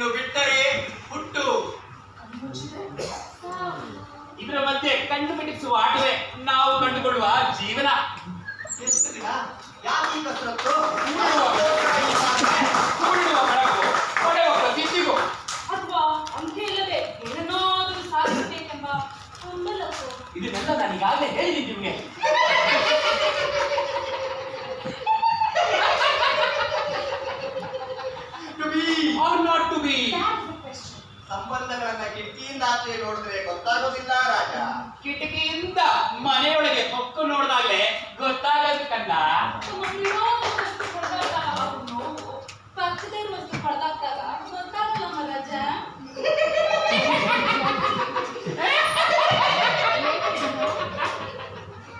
ಕಣ್ಣು ಬಿಟ್ಟರೆ ಹುಟ್ಟು. ಇದರ ಮಧ್ಯೆ ಕಣ್ಣು ಮಿಟಿಸುವ ಆಟವೇ ನಾವು ಕಂಡುಕೊಳ್ಳುವ ಜೀವನ. ಎಷ್ಟು ದಿನ ಯಾಕೆ ಈ ಕಸರತ್ತು? ಕೂಡಿಡುವ ಬೆಳಕು, ಹೊಡೆಯುವ ಪ್ರತಿಷ್ಠೆಗೂ, ಅಥವಾ ಅಂಕೆ ಇಲ್ಲದೆ ಏನನ್ನಾದರೂ ಸಾಧಿಸಬೇಕೆಂಬ ಹಂಬಲಕ್ಕೂ. ಇದನ್ನೆಲ್ಲ ನಾನು ಈಗಾಗಲೇ ಹೇಳಿದ್ದೀನಿ ನಿಮಗೆ. To be Or not to be. ಸಂಬಂಧಗಳನ್ನ ಕಿಟಕಿಯಿಂದ ಆಚೆ ನೋಡಿದ್ರೆ ಗೊತ್ತಾಗೋದಿಲ್ಲ ರಾಜ. ಕಿಟಕಿಯಿಂದ ಮನೆಯೊಳಗೆ ಹೊಕ್ಕು ನೋಡಿದಾಗಲೇ ಗೊತ್ತಾಗದು ಕಂಡ. ತಮ್ಮ ಪ್ರಿಯವಾದ ವಸ್ತು ಪಡೆದಾಗ ಆಗುವ ನೋವು ಪಕ್ಕದ ವಸ್ತು ಪಡೆದಾಗ ಗೊತ್ತಾಗಲ್ಲ ಮಹಾರಾಜ.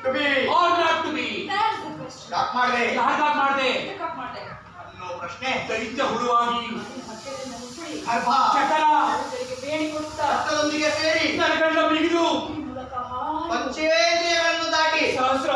To be Or not to be. That's the question. ಯಾಕೆ ಮಾಡಿದೆ ಯಾಕಾಗ್ ಮಾಡ್ದೆ Check-up ಮಾಡ್ದೆ. ಅನ್ನೋ ಪ್ರಶ್ನೆ ದೈತ್ಯ ಹುಡುವಾಗಿ ಹೊಟ್ಟೆಯಿಂದ ಮುಸುಳಿ, ಗರ್ಭ ಚಕರ ಕರುಗಳಿಗೆ ಬೇಡಿ ಕೊಡುತ್ತಾ, ರಕ್ತದೊಂದಿಗೆ ಸೇರಿ ನರಗಂಡ ಬಿಗಿದು ಈ ಮೂಲಕ ಹಾರಿ ಪಂಚೇಂದ್ರಿಯಗಳನ್ನು ದಾಟಿ ಸಹಸ್ರ